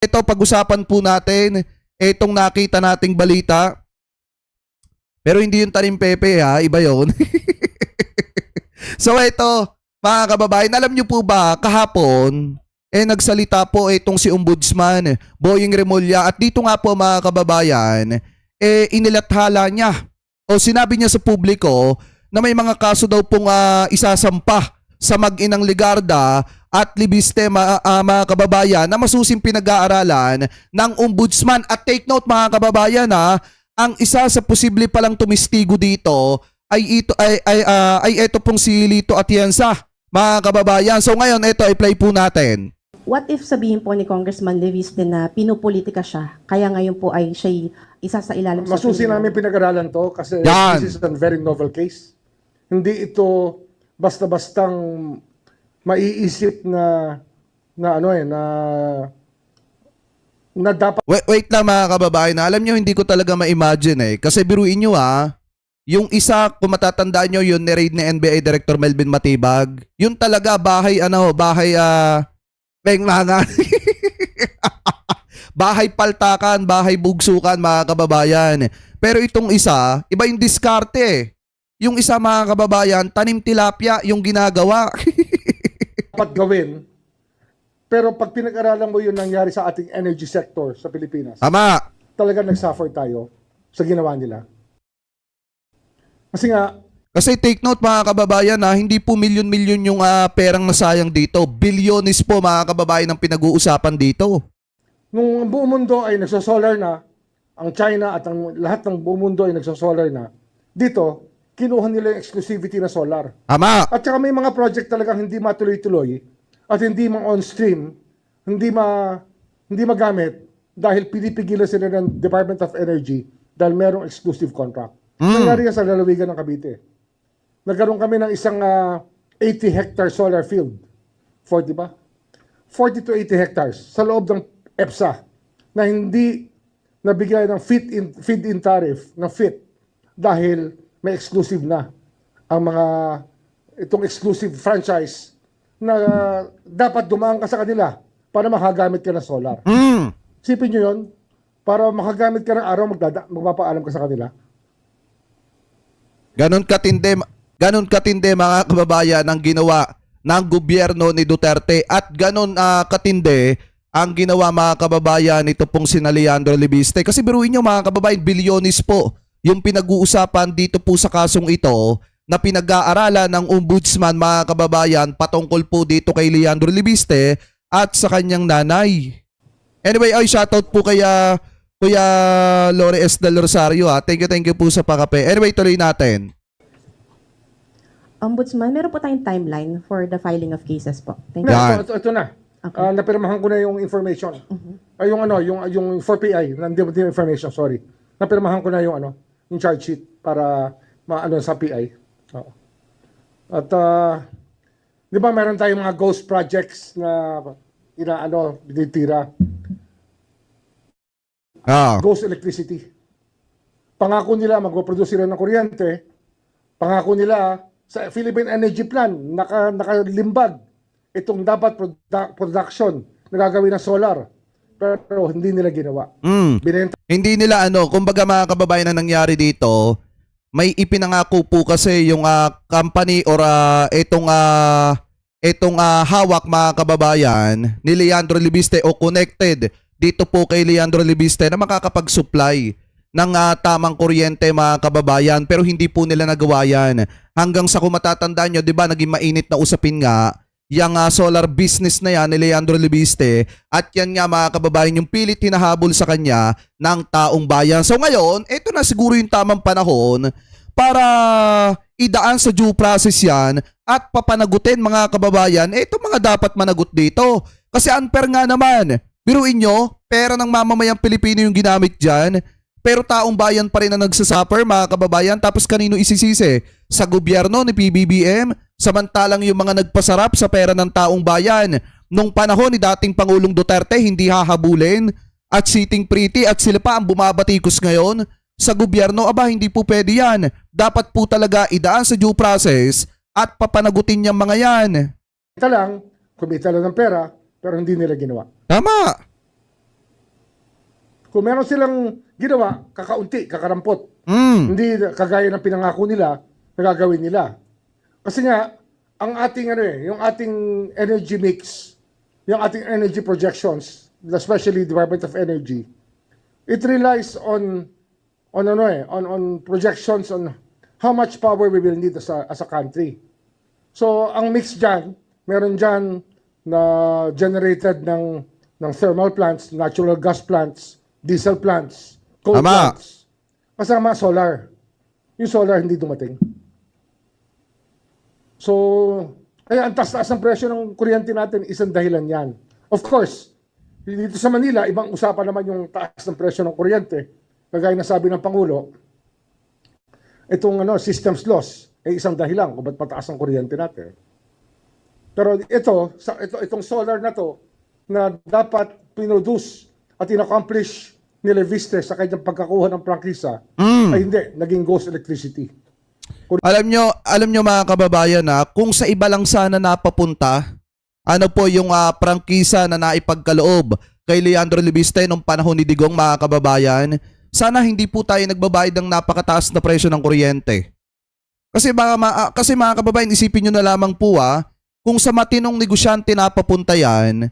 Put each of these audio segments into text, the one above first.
Ito, pag-usapan po natin itong nakita nating balita. Pero hindi yung tanim pepe ha, iba yun. So ito, mga kababayan, alam nyo po ba, kahapon, nagsalita po itong si Ombudsman, Boying Remulla, at dito nga po mga kababayan, inilathala niya o sinabi niya sa publiko na may mga kaso daw pong isasampa sa mag-inang Ligarda at Libiste, mga kababayan, na masusing pinag-aaralan ng Ombudsman. At take note mga kababayan ang isa sa posible palang tumistigo dito ay ito pong si Lito Atienza, mga kababayan. So ngayon, ito, i-play po natin. What if sabihin po ni Congressman Leviste na pinupolitika siya, kaya ngayon po ay siya'y isa sa ilalim sa Masusi namin pinag-aralan to kasi Yan. this is a very novel case. Hindi ito basta-bastang maiisip na dapat Wait lang mga kababayan, alam nyo hindi ko talaga ma-imagine kasi biruin nyo yung isa, kung matatandaan nyo, yun ni-raid ni NBA Director Melvin Matibag, yun talaga bahay Penglangan. Bahay paltakan, bahay bugsukan mga kababayan. Pero itong isa, iba yung diskarte. Yung isa mga kababayan, tanim tilapia yung ginagawa. gawin. Pero pag pinag-aralan mo yung nangyari sa ating energy sector sa Pilipinas, Tama. talaga nag-suffer tayo sa ginawa nila. Kasi Take note mga kababayan hindi po milyon-milyon yung perang nasayang dito. Bilyones po mga kababayan ang pinag-uusapan dito. nung buong mundo ay nagsosolar na, ang China at ang lahat ng buong mundo ay nagsosolar na, dito, kinuha nila yung exclusivity na solar. Tama. At saka may mga project talagang hindi matuloy-tuloy at hindi ma-on-stream, hindi magamit dahil pinipigilan sila ng Department of Energy dahil merong exclusive contract. Nangyari yan sa lalawigan ng Cavite. Nagkaroon kami ng isang 80-hectare solar field. 40 ba? 40 to 80 hectares sa loob ng EPSA na hindi nabigay ng feed-in tariff ng FIT dahil may exclusive na ang itong exclusive franchise na dapat dumaan ka sa kanila para makagamit ka ng solar. Sipin nyo yun, para makagamit ka ng araw, magpapaalam ka sa kanila. Ganon katindi mga kababayan ang ginawa ng gobyerno ni Duterte at ganon katindi ang ginawa mga kababayan nito pong si Leandro Libiste. Kasi biruin nyo mga kababayan, bilyones po yung pinag-uusapan dito po sa kasong ito na pinag-aaralan ng Ombudsman mga kababayan patungkol po dito kay Leandro Libiste at sa kanyang nanay. Anyway, shoutout po kaya Kuya Lore S. Del Rosario Thank you po sa pakape. Anyway, tuloy natin. Ombudsman, meron po tayong timeline for the filing of cases po. Thank you. Yan. Ito na. Okay. Napirmahan ko na yung information. Ay yung 4PI, yung information, sorry. Napirmahan ko na yung charge sheet para sa PI. Oo. At di ba meron tayong mga ghost projects na binitira. Ghost electricity. Pangako nila magpo-produce sila ng kuryente. Pangako nila sa Philippine Energy Plan nakalimbag itong dapat production na gagawin ng solar. Pero hindi nila ginawa. Hindi nila kumbaga mga kababayan na nangyari dito, may ipinangako po kasi yung company or itong hawak mga kababayan ni Leandro Libiste o connected dito po kay Leandro Libiste na makakapag-supply ng tamang kuryente mga kababayan, pero hindi po nila nagawa yan. Hanggang sa kung matatandaan nyo, di ba naging mainit na usapin nga yung solar business na yan ni Leandro Libiste at yan nga mga kababayan yung pilit hinahabol sa kanya ng taong bayan. So ngayon, ito na siguro yung tamang panahon para idaan sa due process yan at papanagutin mga kababayan itong mga dapat managot dito. Kasi unfair nga naman. Biruin nyo, pera ng mamamayang Pilipino yung ginamit dyan. Pero taong bayan pa rin na nagsasuffer mga kababayan, tapos kanino isisisi? Sa gobyerno ni PBBM, samantalang yung mga nagpasarap sa pera ng taong bayan nung panahon ni dating Pangulong Duterte hindi hahabulin at sitting pretty at sila pa ang bumabatikos ngayon sa gobyerno. Hindi po pwede yan. Dapat po talaga idaan sa due process at papanagutin niyang mga yan. Kumita lang ng pera pero hindi nila ginawa. Tama. Kung meron silang ginawa, kakaunti, kakarampot. Hindi kagaya ng pinangako nila, nagagawin nila. Kasi nga, ang ating yung ating energy mix, yung ating energy projections, especially Department of Energy, it relies on projections on how much power we will need as a country. So, ang mix dyan, meron dyan na generated ng thermal plants, natural gas plants, diesel plants, coal Tama. plants, kasama solar. Yung solar hindi dumating. So, kaya ang taas-taas ng presyo ng kuryente natin, isang dahilan yan. Of course, dito sa Manila, ibang usapan naman yung taas ng presyo ng kuryente. Kagaya na sabi ng Pangulo, itong systems loss ay isang dahilan kung ba't pataas ang kuryente natin. Pero itong solar na to, na dapat pinroduce at in-accomplish ni Leviste sa kanyang pagkakuha ng prangkisa, ay hindi, naging ghost electricity. Alam nyo mga kababayan na kung sa iba lang sana napapunta, ano po yung prangkisa na naipagkaloob kay Leandro Leviste nung panahon ni Digong mga kababayan, sana hindi po tayo nagbabayad ng napakataas na presyo ng kuryente. Kasi mga kababayan, isipin nyo na lamang po kung sa matinong negosyante napapunta yan,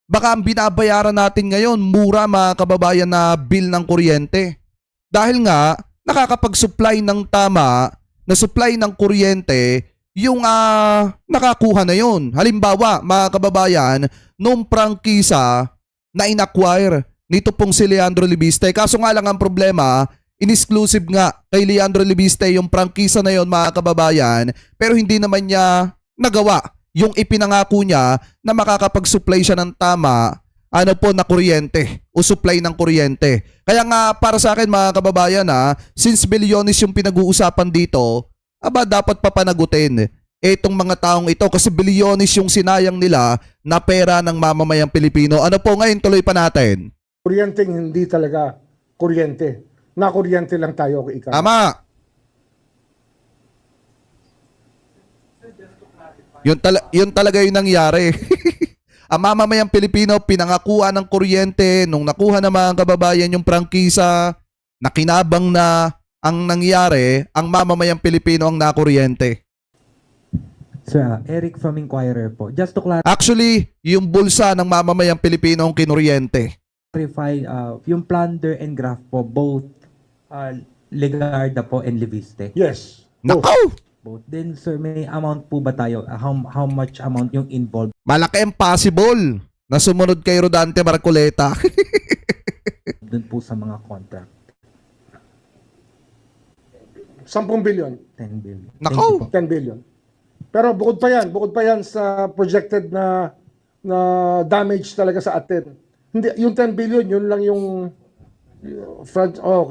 baka ang binabayaran natin ngayon, mura mga kababayan na bill ng kuryente. Dahil nga, nakakapag-supply ng tama na supply ng kuryente yung nakakuha na yun. Halimbawa, mga kababayan, nung prangkisa na inacquire nito pong si Leandro Leviste. Kaso nga lang ang problema, in-exclusive nga kay Leandro Leviste yung prangkisa na yun mga kababayan, pero hindi naman niya nagawa yung ipinangako niya na makakapag-supply siya ng tama na kuryente o supply ng kuryente. Kaya nga para sa akin mga kababayan since bilyones yung pinag-uusapan dito, dapat papanagutin itong mga taong ito kasi bilyones yung sinayang nila na pera ng mamamayang Pilipino. Ngayon tuloy pa natin. Kuryenteng hindi talaga kuryente. Na-kuryente lang tayo kay Ika. Tama. Yun talaga yung nangyari. Ang mamamayang Pilipino pinangakuan ng kuryente nung nakuha ng mga kababayan yung prangkisa, nakinabang na ang nangyari, ang mamamayang Pilipino ang nakuryente. Sir, Eric from Inquirer po. Just to Actually, yung bulsa ng mamamayang Pilipino ang kinuryente. clarify, yung plunder and graft po, both Legarda po and Leviste. Yes. Both. Nakaw! Both. Then, sir, may amount po ba tayo? How much amount yung involved? Malaki ang possible na sumunod kay Rodante Marcoleta. Dun po sa mga contract. 10 billion. 10 billion. Nakaw! 10 billion. Pero bukod pa yan sa projected na damage talaga sa atin. Hindi, yung 10 billion, yun lang yung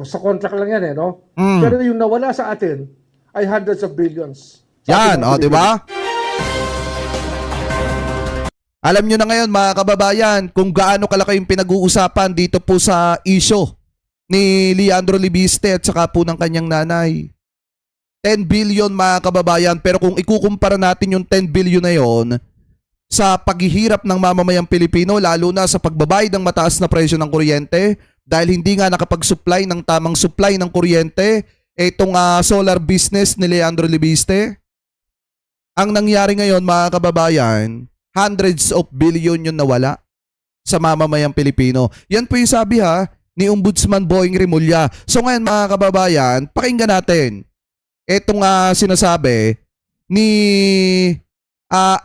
sa contract lang yan no? Pero yung nawala sa atin ay hundreds of billions. Yan, di ba? Alam nyo na ngayon mga kababayan kung gaano kalaki yung pinag-uusapan dito po sa issue ni Leandro Leviste at saka po ng kanyang nanay. 10 billion mga kababayan, pero kung ikukumpara natin yung 10 billion na yon sa paghihirap ng mamamayang Pilipino, lalo na sa pagbabayad ng mataas na presyo ng kuryente dahil hindi nga nakapag-supply ng tamang supply ng kuryente itong solar business ni Leandro Leviste. Ang nangyari ngayon mga kababayan, hundreds of billion yung nawala sa mamamayang Pilipino. Yan po yung sabi ni Ombudsman Boying Rimulya. So ngayon mga kababayan, pakinggan natin itong sinasabi ni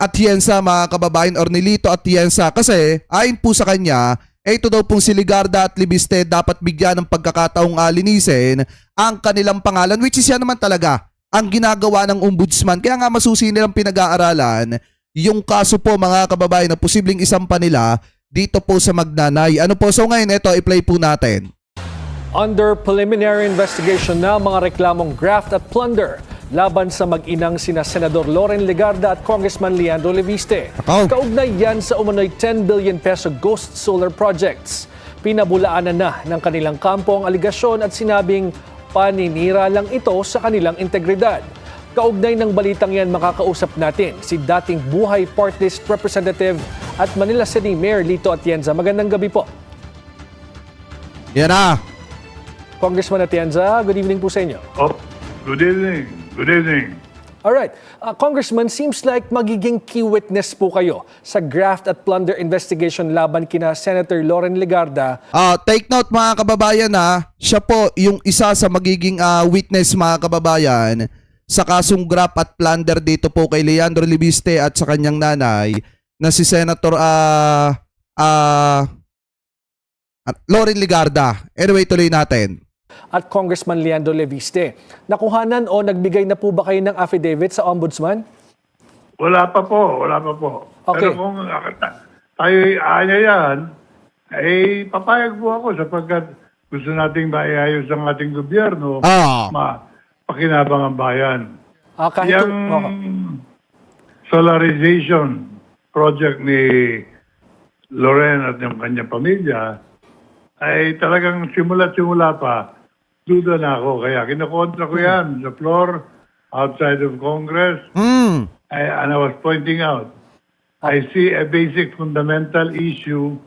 Atienza mga kababayan or ni Lito Atienza kasi ayon po sa kanya, ito daw pong si Legarda at Leviste dapat bigyan ng pagkakataong linisin ang kanilang pangalan, which is yan naman talaga ang ginagawa ng ombudsman. Kaya nga masusi nilang pinag-aaralan yung kaso po mga kababayan na posibleng isampa nila dito po sa Magnanay. So ngayon ito, i-play po natin. Under preliminary investigation na mga reklamong graft at plunder laban sa mag-inang sina Senador Loren Legarda at Congressman Leandro Leviste. Kaugnay yan sa umano'y 10 billion peso ghost solar projects. Pinabulaanan na ng kanilang kampo ang aligasyon at sinabing paninira lang ito sa kanilang integridad. Kaugnay ng balitang yan, makakausap natin si dating Buhay Part List Representative at Manila City Mayor Lito Atienza. Magandang gabi po. Yan na. Congressman Atienza, good evening po sa inyo. Oh, good evening. Good evening. Alright, Congressman, seems like magiging key witness po kayo sa graft at plunder investigation laban kina Senator Loren Legarda. Take note mga kababayan siya po yung isa sa magiging witness mga kababayan sa kasong graft at plunder dito po kay Leandro Libiste at sa kanyang nanay na si Senator Loren Legarda. Anyway, tuloy natin. At Congressman Leandro Leviste. Nakuhanan o nagbigay na po ba kayo ng affidavit sa Ombudsman? Wala pa po. Okay. Pero kung tayo aya yan, ay papayag po ako sapagkat gusto nating maiayos ang ating gobyerno, pakinabang ang bayan. Kahit Yung solarization project ni Loren at ng kanyang pamilya ay talagang simula pa, duda na ako. Kaya kinakontra ko yan sa floor, outside of Congress. And I was pointing out, I see a basic fundamental issue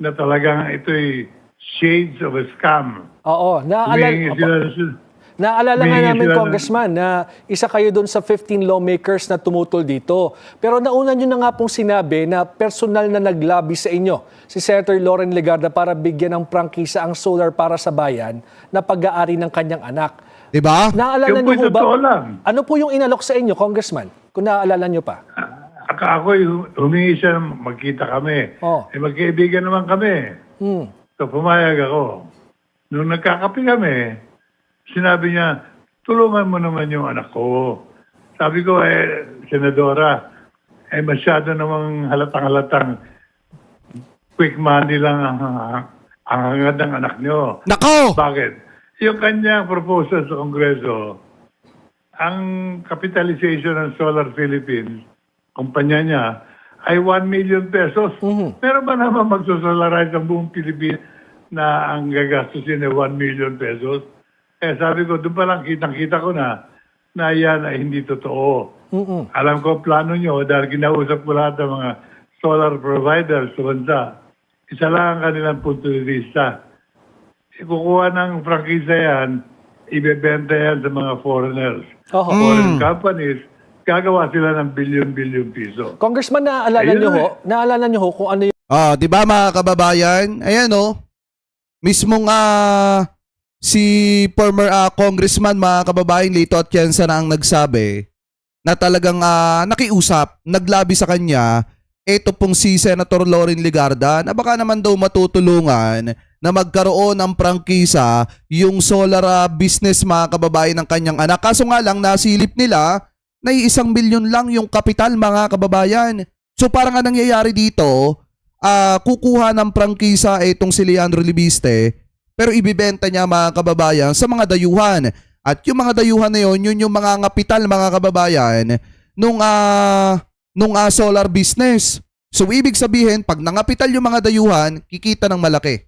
na talagang ito'y shades of a scam. Oo, Humingi sila naalala nga Humingi namin, sila Congressman, na isa kayo doon sa 15 lawmakers na tumutol dito. Pero nauna nyo na nga pong sinabi na personal na naglabi sa inyo si Senator Loren Legarda para bigyan ng prangkisa ang solar para sa bayan na pag-aari ng kanyang anak. Diba? Naalala Yung nyo po'y ba? totoo lang. Ano po yung inalok sa inyo, Congressman? Kung naaalala nyo pa. Ako'y humingi siya, magkita kami. Oh. Magkaibigan naman kami. So pumayag ako. Nung nagkakape kami, sinabi niya, tulungan mo naman yung anak ko. Sabi ko, Senadora, masyado namang halatang-halatang quick money lang ang hangad ng anak niyo. Nako! Bakit? Yung kanyang proposal sa Kongreso, ang capitalization ng Solar Philippines, kumpanya niya, ay 1 million pesos. Meron ba naman magsosolarize ang buong Pilipinas na ang gagastusin ay 1 million pesos? Sabi ko, doon pa lang kitang-kita ko na yan ay hindi totoo. Alam ko ang plano nyo dahil kinausap ko lahat ng mga solar providers sa bansa. Isa lang ang kanilang punto de vista. Kukuha ng prangkisa yan, ibebenta yan sa mga foreigners. Foreign companies, gagawa sila ng billion-billion piso. Congressman, naalala nyo ho kung ano yung Di ba mga kababayan? Ayan mismong si former congressman mga kababayan Lito Atienza na ang nagsabi na talagang nakiusap, naglabi sa kanya ito pong si Senator Loren Legarda na baka naman daw matutulungan na magkaroon ng prangkisa yung solar business mga kababayan ng kanyang anak. Kaso nga lang nasilip nila na 1 milyon lang yung kapital mga kababayan. So parang nga nangyayari dito, kukuha ng prangkisa itong si Leandro Libiste pero ibibenta niya mga kababayan sa mga dayuhan. At yung mga dayuhan na yun yung mga kapital mga kababayan nung solar business. So ibig sabihin, pag nangapital yung mga dayuhan, kikita ng malaki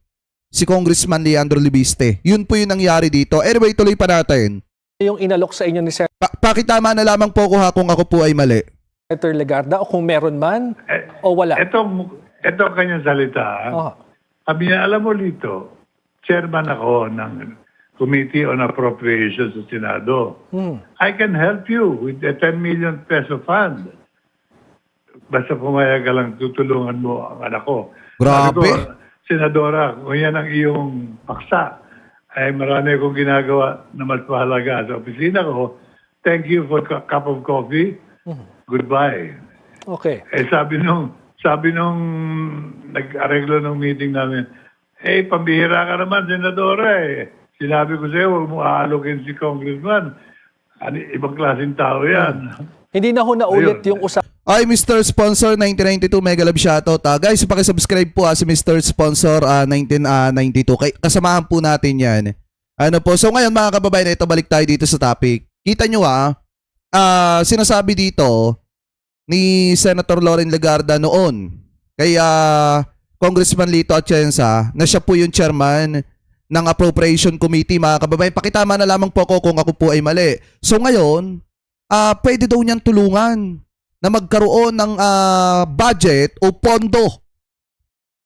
si Congressman Leandro Libiste. Yun po yung nangyari dito. Anyway, tuloy pa natin. yung inalok sa inyo ni Pakitama na lamang po ko kung ako po ay mali. Senator Legarda o kung meron man o wala? Ito ang kanyang salita. Sabi niya, alam mo Lito, chairman ako ng Committee on Appropriations sa Senado. I can help you with a 10 million peso fund. Basta pumayag ka lang, tutulungan mo ang anak ko. Grabe. Sabi ko, Senadora, kung yan ang iyong paksa, ay marami akong ginagawa na mas mahalaga sa opisina ko. Thank you for a cup of coffee. Goodbye. Okay. Sabi nung nag-areglo ng meeting namin, pambihira ka naman, Senadora Sinabi ko sa'yo, huwag mo aalokin si Congressman. Ibang klaseng tao yan. Hindi na ho naulit Ayun. yung usapan. Ay, Mr. Sponsor 1992, mega love shoutout. Guys, pakisubscribe po si Mr. Sponsor 1992. Kasamahan po natin yan. Ano po, so ngayon mga kababayan, ito balik tayo dito sa topic. Kita nyo sinasabi dito ni Senator Loren Legarda noon kay Congressman Lito Atienza na siya po yung chairman ng Appropriation Committee mga kababayan. Pakitama na lamang po ako kung ako po ay mali. So ngayon, pwede daw niyang tulungan na magkaroon ng budget o pondo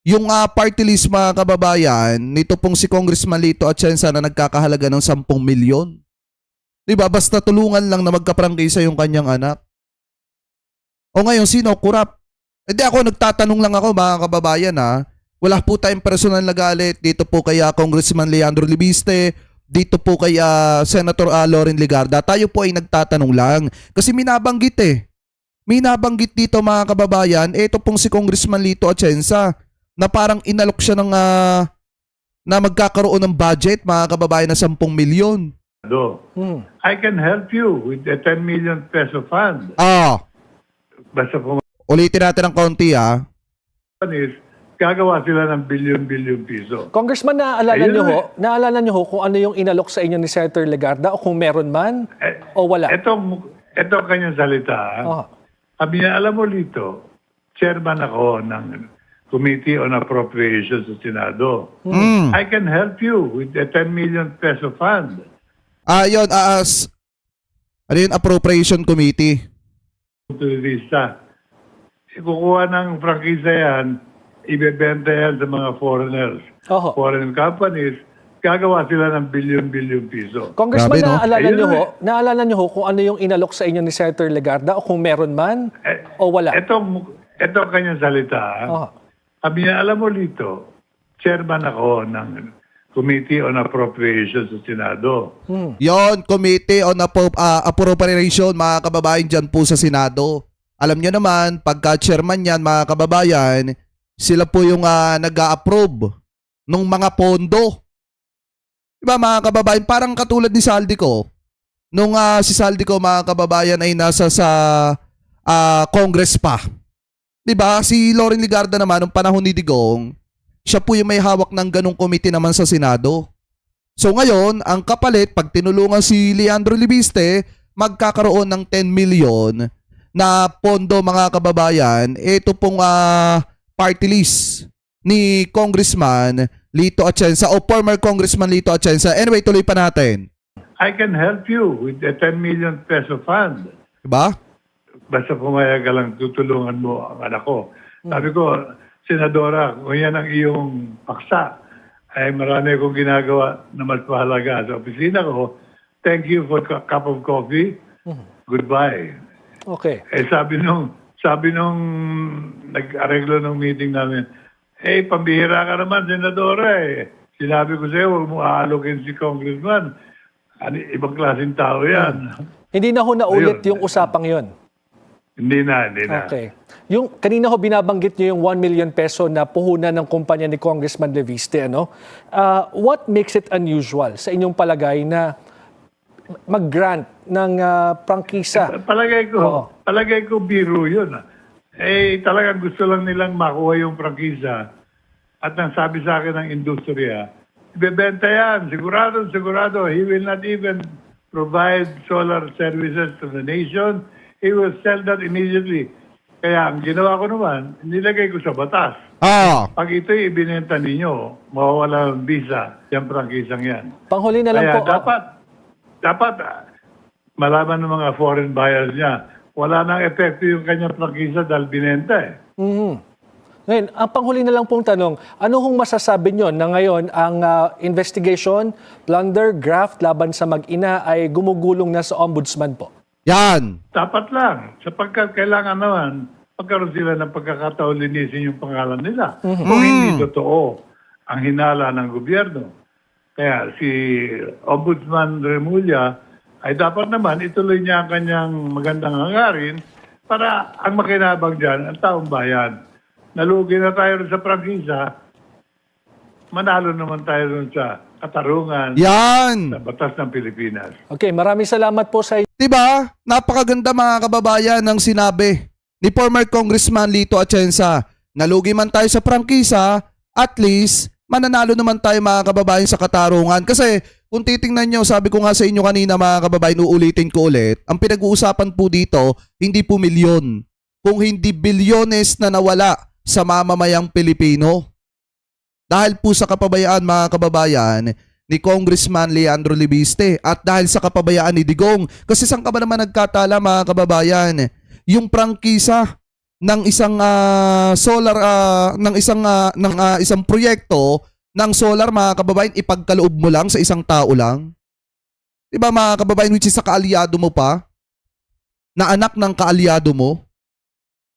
yung party list mga kababayan, nito pong si Congressman Lito Atienza na nagkakahalaga ng 10 milyon. Diba? Basta tulungan lang na magkaprangkisa yung kanyang anak. O ngayon, sino? Kurap. Hindi ako, nagtatanong lang ako mga kababayan ha. Wala po tayong personal na galit dito po kay Congressman Leandro Libiste, dito po kay Senator Loren Legarda. Tayo po ay nagtatanong lang. Kasi minabanggit Minabanggit dito mga kababayan, ito pong si Congressman Lito Atienza na parang inalok siya ng na magkakaroon ng budget mga kababayan na 10 milyon. I can help you with the 10 million peso fund. Basta Ulitin natin ng konti is gagawa sila ng billion piso. Congressman, naalala niyo ho kung ano yung inalok sa inyo ni Senator Legarda o kung meron man o wala? Ito kanyang salita. Sabi niya, alam mo Lito, chairman ako ng Committee on Appropriations sa Senado. I can help you with the 10 million peso fund. Yun, ano yun, Appropriation Committee. Turista. Kukuha ng prangkisa yan, ibebenta yan sa mga foreigners. Foreign companies, gagawa sila ng billion piso. Congressman, Grabe, no? naalala niyo ho kung ano yung inalok sa inyo ni Senator Legarda o kung meron man o wala? Ito kanyang salita. Sabi niya, alam mo Lito, chairman ako ng Committee on Appropriations sa Senado. Yon, Committee on Appropriation, mga kababayan dyan po sa Senado. Alam nyo naman, pagka chairman yan, mga kababayan, sila po yung nag-a-approve ng mga pondo. Diba mga kababayan, parang katulad ni Saldico. Nung si Saldico, mga kababayan, ay nasa sa Congress pa. Diba? Si Loren Legarda naman, nung panahon ni Digong, siya po yung may hawak ng ganong committee naman sa Senado. So ngayon, ang kapalit, pag tinulungan si Leandro Libiste, magkakaroon ng 10 million na pondo mga kababayan. Ito pong party list ni Congressman Lito Atienza o former Congressman Lito Atienza. Anyway, tuloy pa natin. I can help you with the 10 million peso fund. Diba? Basta pumayag ka lang, tutulungan mo ang anak ko. Sabi ko, Senadora, kung yan ang iyong paksa, ay marami akong ginagawa na mas mahalaga sa opisina ko. Thank you for a cup of coffee. Goodbye. Okay. Sabi nung nag-areglo ng meeting namin, pambihira ka naman, Senadora Sinabi ko sa'yo, huwag mo aalokin si Congressman. Ibang klaseng tao yan. Hindi na ho naulit Ayun. yung usapang yon. Hindi na. Okay. Yung kanina ho binabanggit niyo yung 1 million peso na puhunan ng kumpanya ni Congressman Leviste, ano? What makes it unusual sa inyong palagay na mag-grant ng prangkisa? Palagay ko biro yun. Talagang gusto lang nilang makuha yung prangkisa. At nang sabi sa akin ng industriya, ibebenta yan. Sigurado. He will not even provide solar services to the nation. He will sell that immediately. Kaya ang ginawa ko naman, nilagay ko sa batas. Pag ito'y ibinenta ninyo, mawawala ng visa, yung prangkisang yan. Panghuli na lang Kaya po. dapat malaman ng mga foreign buyers niya, wala nang epekto yung kanyang prangkisa dahil binenta Ngayon, ang panghuli na lang pong tanong, ano hong masasabi nyo na ngayon ang investigation, plunder, graft laban sa mag-ina ay gumugulong na sa ombudsman po? Yan. Dapat lang, sapagkat kailangan naman pagkaroon sila ng pagkakataon linisin yung pangalan nila. Kung hindi totoo ang hinala ng gobyerno. Kaya si Ombudsman Remulla ay dapat naman ituloy niya ang kanyang magandang hangarin para ang makinabang dyan, ang taong bayan. Nalugi na tayo rin sa prangkisa, manalo naman tayo rin sa katarungan Yan. sa batas ng Pilipinas. Okay, maraming salamat po sa Diba? Napakaganda mga kababayan ng sinabi ni former Congressman Lito Atienza. Nalugi man tayo sa prangkisa, at least mananalo naman tayo mga kababayan sa katarungan. Kasi kung titingnan nyo, sabi ko nga sa inyo kanina mga kababayan, uulitin ko ulit, ang pinag-uusapan po dito, hindi po milyon. Kung hindi bilyones na nawala sa mamamayang Pilipino. Dahil po sa kapabayaan mga kababayan ni Congressman Leandro Libiste at dahil sa kapabayaan ni Digong. Kasi saan ka ba naman nagkatala mga kababayan? Yung prangkisa ng isang solar isang proyekto ng solar, mga kababayan, ipagkaloob mo lang sa isang tao lang? 'Di ba, mga kababayan, which is sa kaalyado mo pa? Na anak ng kaalyado mo?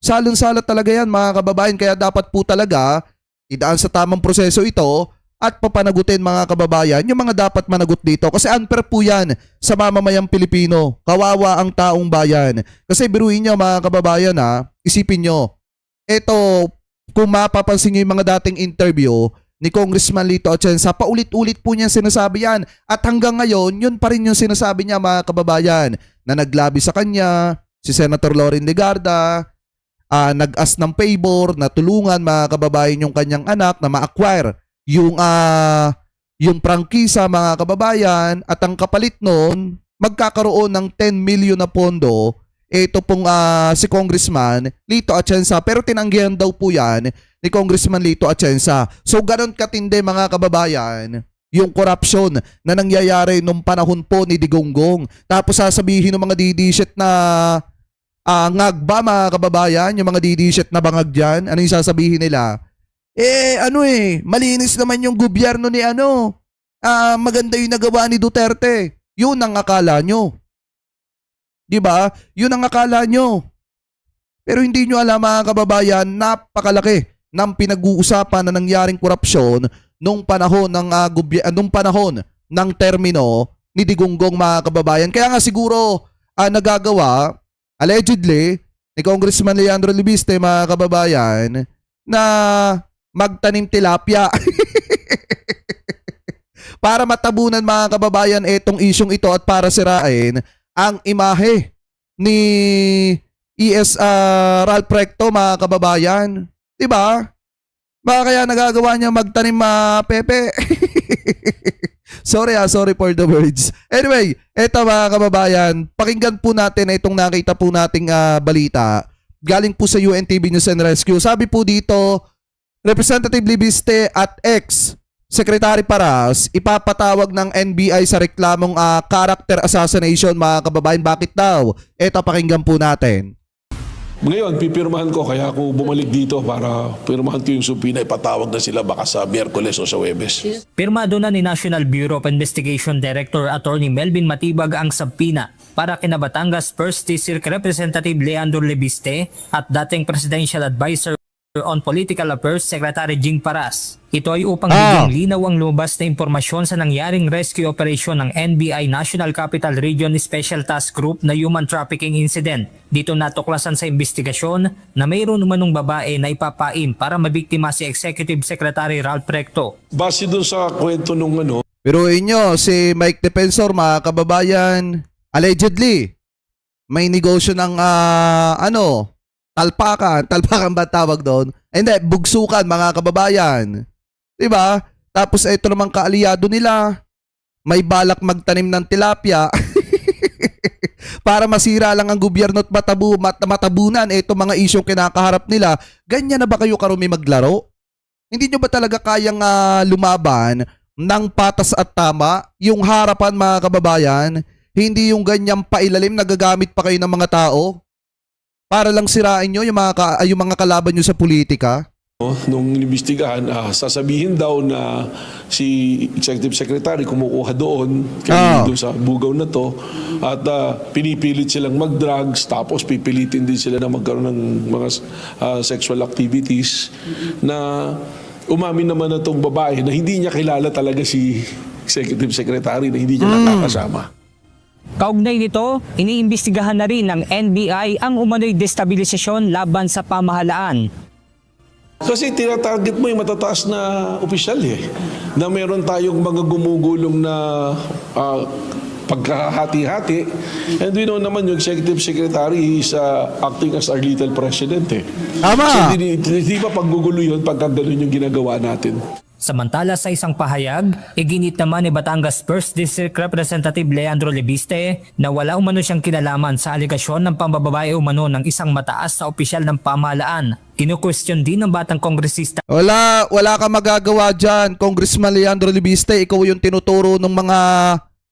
Salon-sala talaga yan, mga kababayan, kaya dapat po talaga idaan sa tamang proseso ito at papanagutin, mga kababayan, yung mga dapat managot dito. Kasi unfair po yan sa mamamayang Pilipino. Kawawa ang taong bayan. Kasi biruin nyo, mga kababayan, isipin nyo. Ito, kung mapapansin nyo yung mga dating interview ni Congressman Lito Atienza, paulit-ulit po niya sinasabi yan. At hanggang ngayon, yun pa rin yung sinasabi niya, mga kababayan, na naglabi sa kanya, si Senator Loren Legarda, nag-ask ng favor na tulungan, mga kababayan, yung kanyang anak na ma-acquire yung prangkisa, mga kababayan, at ang kapalit nun, magkakaroon ng 10 million na pondo ito pong si Congressman Lito Atienza, pero tinanggihan daw po yan ni Congressman Lito Atienza. So ganon katindi, mga kababayan, yung corruption na nangyayari nung panahon po ni Digongong. Tapos sasabihin ng mga didishit na ngagba, mga kababayan, yung mga didishit na bangag dyan, ano yung sasabihin nila? Malinis naman yung gobyerno ni maganda yung nagawa ni Duterte. Yun ang akala nyo. 'Di ba? Yun ang akala nyo. Pero hindi nyo alam, mga kababayan, napakalaki ng pinag-uusapan na nangyaring korupsyon nung panahon ng termino ni Digongong, mga kababayan. Kaya nga siguro nagagawa allegedly ni Congressman Leandro Libiste, mga kababayan, na magtanim tilapia para matabunan, mga kababayan, itong isyong ito at para sirain ang imahe ni Ralph Recto, mga kababayan. 'Di ba? Baka kaya nagagawa niya magtanim pepe. Sorry for the words. Anyway, eto, mga kababayan, pakinggan po natin itong nakita po nating balita. Galing po sa UNTV News and Rescue. Sabi po dito, Representative Libiste at ex-Secretary Paras ipapatawag ng NBI sa reklamong character assassination, mga kababayan. Bakit daw? Eto, pakinggan po natin. Ngayon, pipirmahan ko, kaya ako bumalik dito para pirmahan ko yung subpoena, ipatawag na sila baka sa Miyerkules o sa Huwebes. Pirmado na ni National Bureau of Investigation Director Attorney Melvin Matibag ang subpoena para kina Batangas 1st District Representative Leandro Libiste at dating Presidential Advisor on Political Affairs Secretary Jing Paras. Ito ay upang bigyan linaw ang lumabas na impormasyon sa nangyaring rescue operation ng NBI National Capital Region Special Task Group na human trafficking incident. Dito natuklasan sa investigasyon na mayroon umanong babae na ipapaim para mabiktima si Executive Secretary Ralph Recto. Base dun sa kwento nung Pero inyo, si Mike Defensor, mga kababayan, allegedly, may negosyo ng talpakan ba tawag doon? Hindi, bugsukan, mga kababayan. 'Di ba? Tapos ito namang kaalyado nila, may balak magtanim ng tilapia para masira lang ang gobyerno at matabunan itong mga isyong kinakaharap nila. Ganyan na ba kayo karumi maglaro? Hindi nyo ba talaga kayang lumaban ng patas at tama? Yung harapan, mga kababayan, hindi yung ganyang pailalim na gagamit pa kayo ng mga tao para lang sirain nyo yung mga kalaban nyo sa politika? Nung inimbestigahan, sasabihin daw na si Executive Secretary kumukuha doon sa bugaw na to at pinipilit silang mag-drugs, tapos pipilitin din sila na magkaroon ng mga sexual activities, na umamin naman na itong babae na hindi niya kilala talaga si Executive Secretary, na hindi niya nakakasama. Kaugnay nito, iniimbestigahan na rin ng NBI ang umano'y destabilisasyon laban sa pamahalaan. Kasi tinatarget mo yung matataas na opisyal na meron tayong mga gumugulong na pagkahati-hati. And we know naman yung Executive Secretary is acting as our little president Tama! So hindi pa paggugulo yun pagka ganun yung ginagawa natin. Samantala sa isang pahayag, iginit naman ni Batangas 1st District Representative Leandro Libiste na wala umano siyang kinalaman sa aligasyon ng pambababae umano ng isang mataas na opisyal ng pamahalaan. Kinu-question din ng batang kongresista. Wala ka magagawa dyan, Congressman Leandro Libiste. Ikaw yung tinuturo ng mga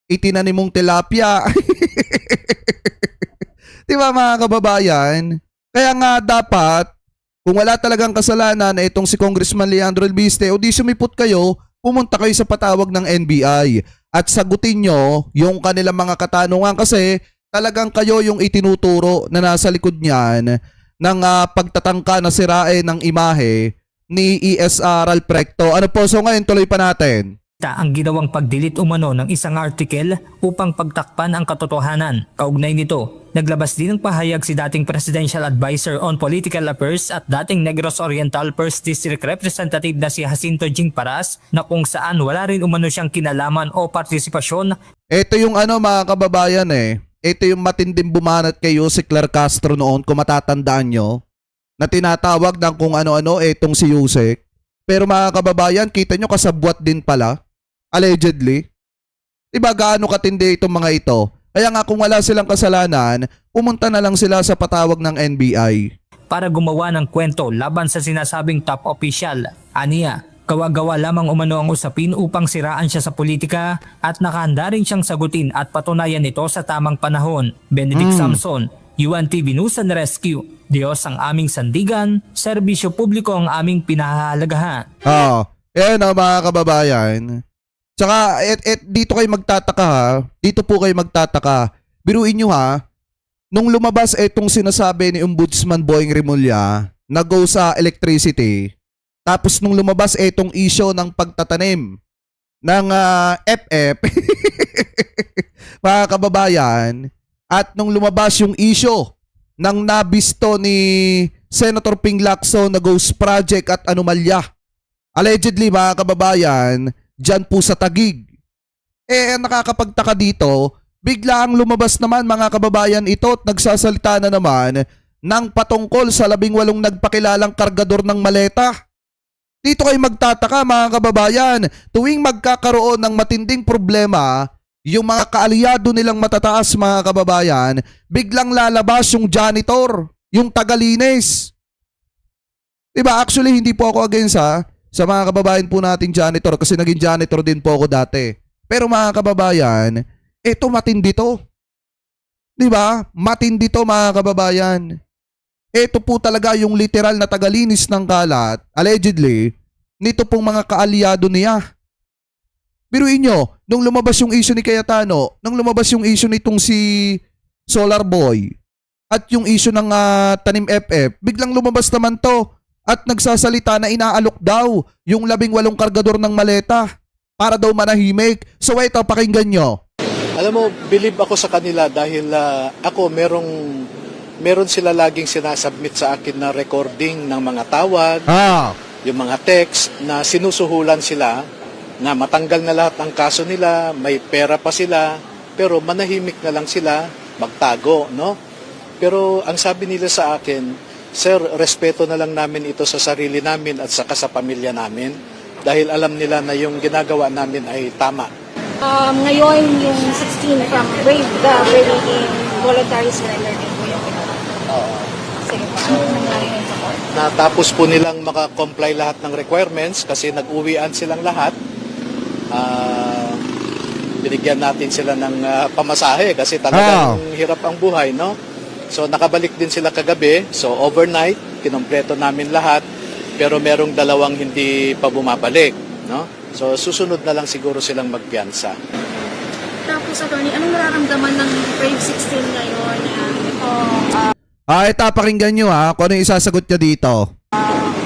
itinanim mong tilapia. Di ba, mga kababayan? Kaya nga dapat, kung wala talagang kasalanan na itong si Congressman Leandro Albiste, o di sumipot kayo, pumunta kayo sa patawag ng NBI at sagutin nyo yung kanilang mga katanungan kasi talagang kayo yung itinuturo na nasa likod niyan ng pagtatangka na sirain ng imahe ni ESR Alprecto. Ano po, so ngayon tuloy pa natin. Ang ginawang pagdilit umano ng isang article upang pagtakpan ang katotohanan. Kaugnay nito, naglabas din ng pahayag si dating Presidential Advisor on Political Affairs at dating Negros Oriental 1st District Representative na si Jacinto Jing Paras na kung saan wala rin umano siyang kinalaman o partisipasyon. Ito yung mga kababayan ito yung matinding bumanat kay Jose Clar Castro noon kung matatandaan nyo na tinatawag ng kung ano-ano itong si Yusek. Pero mga kababayan, kita nyo kasabwat din pala. Allegedly. Diba gaano katindi itong mga ito? Kaya nga kung wala silang kasalanan, pumunta na lang sila sa patawag ng NBI. Para gumawa ng kwento laban sa sinasabing top official. Aniya, gawa-gawa lamang umano ang usapin upang siraan siya sa politika at nakahanda rin siyang sagutin at patunayan ito sa tamang panahon. Benedict Samson, UNTV News and Rescue. Diyos ang aming sandigan, serbisyo publiko ang aming pinahahalagahan. Yan mga kababayan. Tsaka dito kayo magtataka ha. Dito po kayo magtataka. Biruin nyo ha. Nung lumabas itong sinasabi ni Ombudsman Boying Remulla na go sa electricity. Tapos nung lumabas itong issue ng pagtatanim ng FF. Mga kababayan. At nung lumabas yung issue ng nabisto ni Senator Ping Lacson na Ghost Project at anomalya. Allegedly mga kababayan, dyan po sa Taguig. Nakakapagtaka dito, bigla ang lumabas naman mga kababayan ito at nagsasalita na naman ng patungkol sa 18 nagpakilalang kargador ng maleta. Dito kayo magtataka mga kababayan, tuwing magkakaroon ng matinding problema, yung mga kaalyado nilang matataas mga kababayan, biglang lalabas yung janitor, yung tagalinis. Diba? Actually, hindi po ako against sa mga kababayan po nating janitor kasi naging janitor din po ako dati. Pero mga kababayan, ito matindi to. Diba? Matindi to mga kababayan. Ito po talaga yung literal na tagalinis ng kalat, allegedly, nito pong mga kaalyado niya. Biruin nyo, nung lumabas yung issue ni Cayetano, nung lumabas yung issue nitong si Solar Boy, at yung issue ng Tanim FF, biglang lumabas naman to at nagsasalita na inaalok daw yung 18 kargador ng maleta para daw manahimik. So ito, pakinggan nyo. Alam mo, believe ako sa kanila dahil ako meron sila laging sinasubmit sa akin na recording ng mga tawag, yung mga text na sinusuhulan sila na matanggal na lahat ng kaso nila, may pera pa sila, pero manahimik na lang sila, magtago, no? Pero ang sabi nila sa akin, Sir, respeto na lang namin ito sa sarili namin at saka sa pamilya namin dahil alam nila na yung ginagawa namin ay tama. Ngayon, yung 16 from Brave the Breaking Voluntary Surrender din po yung sige po, ano nangyari ngayon sa court? Natapos po nilang makakomply lahat ng requirements kasi nag-uwian silang lahat. Binigyan natin sila ng pamasahe kasi talagang hirap ang buhay, no? So nakabalik din sila kagabi. So overnight, kinompleto namin lahat. Pero merong 2 hindi pa bumabalik, no? So susunod na lang siguro silang magpiyansa. Tapos, attorney, anong nararamdaman ng Brave 16 ngayon? Ito, pakinggan nyo kung ano yung isasagot niya dito.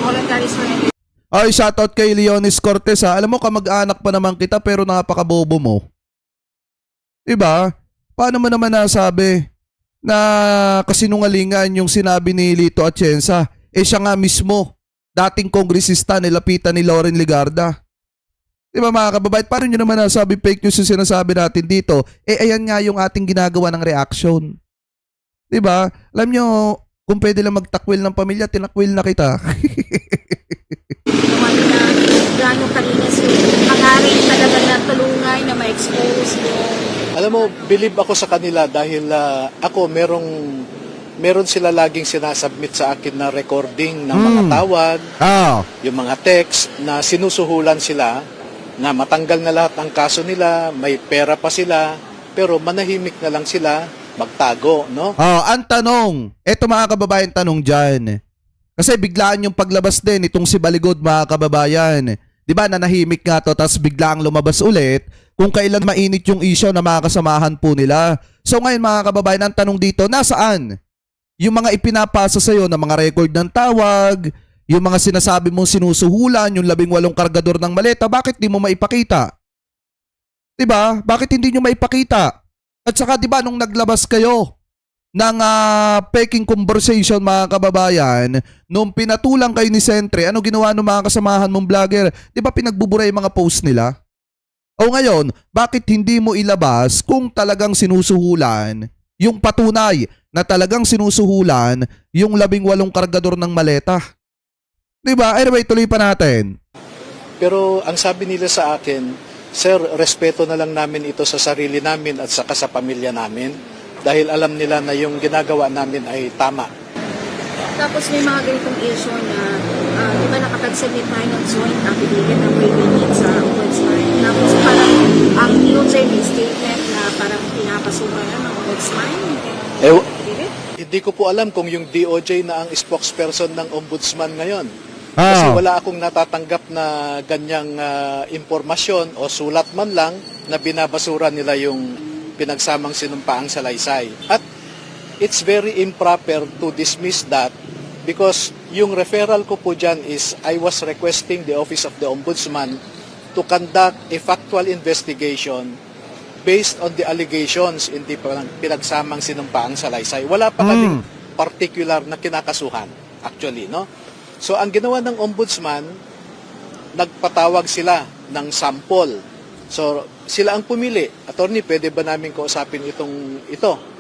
Voluntary surrender. Ay, shoutout kay Leonis Cortez Alam mo, kamag-anak pa naman kita pero napakabobo mo. Diba? Paano mo naman nasabi na kasinungalingan yung sinabi ni Lito Atienza? Siya nga mismo, dating kongresista, nilapitan ni Loren Legarda. Diba mga kababayan, paano nyo naman nasabi fake news yung sinasabi natin dito? Ayan nga yung ating ginagawa ng reaction. Diba? Alam nyo, kung pwede lang magtakwil ng pamilya, tinakwil na kita. Gano'ng kalinis yung hangarin talaga na tulungan na ma-expose yung... Alam mo, believe ako sa kanila dahil ako meron sila laging sinasubmit sa akin na recording ng mga tawag, yung mga text na sinusuhulan sila na matanggal na lahat ng kaso nila, may pera pa sila, pero manahimik na lang sila, magtago, no? Ang tanong, eto mga kababayan, tanong dyan. Kasi biglaan yung paglabas din itong si Baligod, mga kababayan. Di ba, nanahimik nga to, tapos biglang lumabas ulit kung kailan mainit yung issue na mga kasamahan po nila. So ngayon mga kababayan, ang tanong dito, nasaan yung mga ipinapasa sa'yo na mga record ng tawag, yung mga sinasabi mong sinusuhulan, yung 18 kargador ng maleta, bakit di mo maipakita? Diba? Bakit hindi nyo maipakita? At saka diba nung naglabas kayo ng peking conversation mga kababayan, nung pinatulang kayo ni Sentre, ano ginawa ng mga kasamahan mong vlogger? Diba pinagbubura yung mga post nila? O ngayon, bakit hindi mo ilabas kung talagang sinusuhulan yung patunay na talagang sinusuhulan yung 18 kargador ng maleta? Diba? Anyway, tuloy pa natin. Pero ang sabi nila sa akin, Sir, respeto na lang namin ito sa sarili namin at saka sa pamilya namin dahil alam nila na yung ginagawa namin ay tama. Tapos may mga ganitong issue na, di ba nakapag-submit tayo ng joint affidavit ng waiting sa ombudsman. Tapos parang ang DOJ may statement na parang pinapasukan na ng ombudsman. Hindi ko po alam kung yung DOJ na ang spokesperson ng ombudsman ngayon. Kasi wala akong natatanggap na ganyang impormasyon o sulat man lang na binabasura nila yung pinagsamang sinumpaang salaysay. At it's very improper to dismiss that because yung referral ko po dyan is I was requesting the Office of the Ombudsman to conduct a factual investigation based on the allegations in the pinagsamang sinumpaang salaysay. Wala pa kaming particular na kinakasuhan actually, no? So ang ginawa ng ombudsman, nagpatawag sila ng sample. So sila ang pumili. Attorney, pwede ba namin kausapin ito,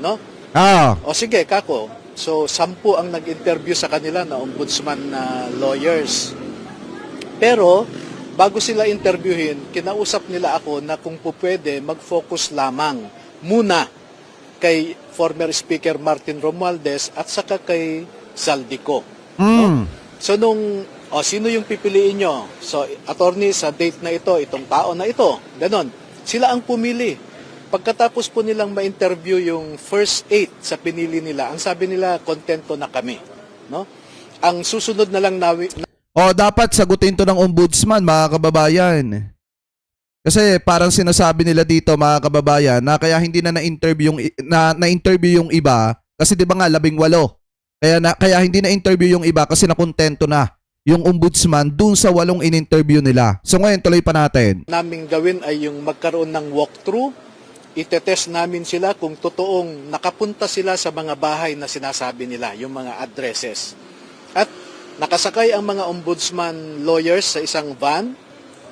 no? O sige, kako. So 10 ang nag-interview sa kanila na ombudsman na lawyers. Pero bago sila interviewin, kinausap nila ako na kung pwede mag-focus lamang muna kay former Speaker Martin Romualdez at saka kay Zaldico. No? So sino yung pipiliin nyo? So attorney, sa date na ito, itong tao na ito, ganon. Sila ang pumili. Pagkatapos po nilang ma-interview yung first 8 sa pinili nila, ang sabi nila, kontento na kami. No? Ang susunod na lang dapat sagutin to ng ombudsman, mga kababayan. Kasi parang sinasabi nila dito, mga kababayan, na kaya hindi na-interview yung iba kasi 'di ba nga 18. Kaya hindi na-interview yung iba kasi nakontento na yung ombudsman dun sa 8 in-interview nila. So ngayon, tuloy pa natin. Naming gawin ay yung magkaroon ng walkthrough. Itetest namin sila kung totoong nakapunta sila sa mga bahay na sinasabi nila, yung mga addresses. At nakasakay ang mga ombudsman lawyers sa isang van.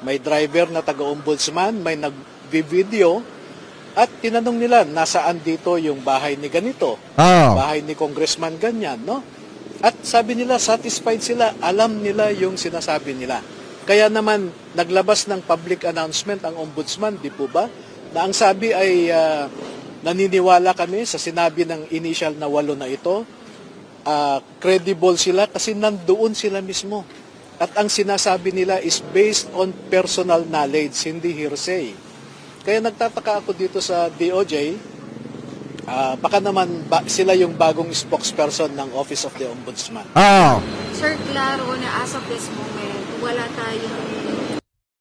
May driver na taga-ombudsman, may nag-video. At tinanong nila, nasaan dito yung bahay ni ganito? Bahay ni congressman ganyan, no? At sabi nila, satisfied sila, alam nila yung sinasabi nila. Kaya naman, naglabas ng public announcement ang ombudsman, di po ba? Na ang sabi ay, naniniwala kami sa sinabi ng initial na 8 na ito, credible sila kasi nandoon sila mismo. At ang sinasabi nila is based on personal knowledge, hindi hearsay. Kaya nagtataka ako dito sa DOJ, baka naman sila yung bagong spokesperson ng Office of the Ombudsman. Sir, klaro na as of this moment, wala tayong...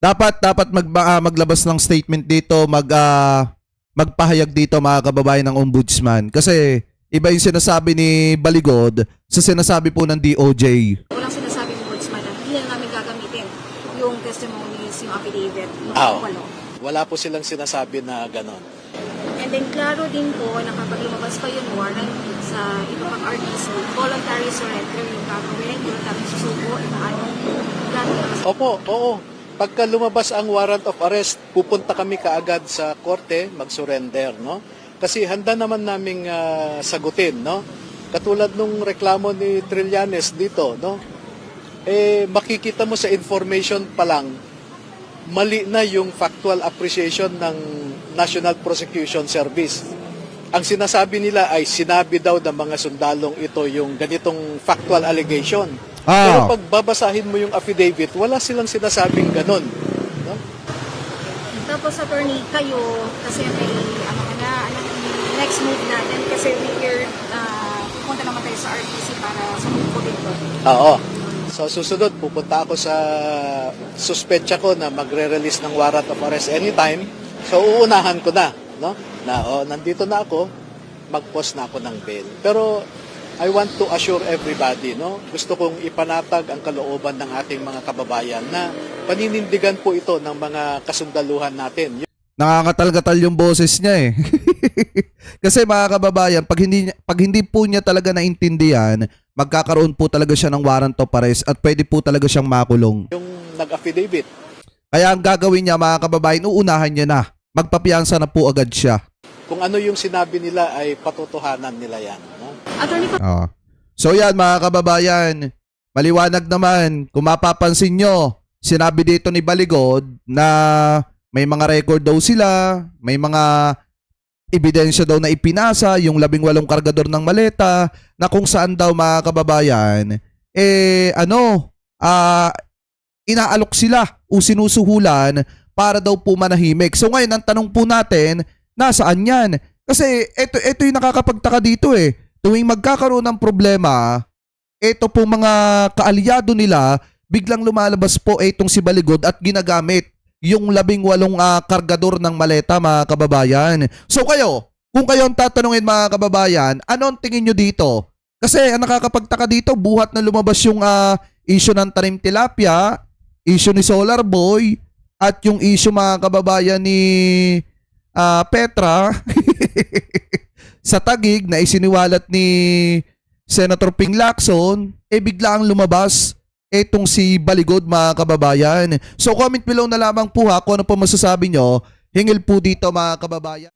Dapat maglabas ng statement dito, magpahayag dito, mga kababayan, ng ombudsman. Kasi iba yung sinasabi ni Baligod sa sinasabi po ng DOJ. Walang sinasabi ng ombudsman na hindi na namin gagamitin yung testimonies, yung affidavit, yung 8. Wala po silang sinasabi na ganon. And then klaro din po na kapag lumabas pa yung warrant sa iba pang RTC, voluntary surrender yung gagawin, yung namin susuko, anong gagawin. Oo. Pagka lumabas ang warrant of arrest, pupunta kami kaagad sa korte, mag-surrender, no? Kasi handa naman naming sagutin, no? Katulad nung reklamo ni Trillanes dito, no? Makikita mo sa information pa lang, mali na yung factual appreciation ng National Prosecution Service. Ang sinasabi nila ay sinabi daw ng mga sundalong ito yung ganitong factual allegation. Pero pag babasahin mo yung affidavit, wala silang sinasabing ganon. No? Tapos attorney, kayo, kasi may next move natin? Kasi we heard pupunta naman tayo sa RTC para sa move dito. Oo. So susunod, pupunta ako sa suspetsya ko na magre-release ng warrant of arrest anytime. So uunahan ko na, no? Na nandito na ako, mag-post na ako ng bail. Pero I want to assure everybody, no? Gusto kong ipanatag ang kalooban ng ating mga kababayan na paninindigan po ito ng mga kasundaluhan natin. Nakakatal-katal yung boses niya eh. Kasi mga kababayan, pag hindi po niya talaga naintindihan, magkakaroon po talaga siya ng warrant of arrest at pwede po talaga siyang makulong. Yung nag-affidavit. Kaya ang gagawin niya mga kababayan, uunahan niya na. Magpapiyansa na po agad siya. Kung ano yung sinabi nila ay patotohanan nila yan. No? Attorney, So yan mga kababayan, maliwanag naman, kung mapapansin nyo, sinabi dito ni Baligod na may mga record daw sila, may mga ebidensya daw na ipinasa, yung 18 kargador ng maleta, na kung saan daw mga kababayan, inaalok sila o sinusuhulan para daw po manahimik. So ngayon, ang tanong po natin, nasaan yan? Kasi ito yung nakakapagtaka dito eh. Tuwing magkakaroon ng problema, ito po mga kaalyado nila, biglang lumalabas po itong si Baligod at ginagamit yung 18 kargador ng maleta mga kababayan. So kayo, kung kayo ang tatanungin mga kababayan, ano ang tingin nyo dito? Kasi ang nakakapagtaka dito, buhat na lumabas yung issue ng Tanim Tilapia, issue ni Solar Boy, at yung issue mga kababayan ni Petra sa Taguig na isiniwalat ni Senator Ping Lacson, bigla ang lumabas etong si Baligod mga kababayan. So comment below na lamang po ha kung ano po masasabi nyo. Hingil po dito mga kababayan.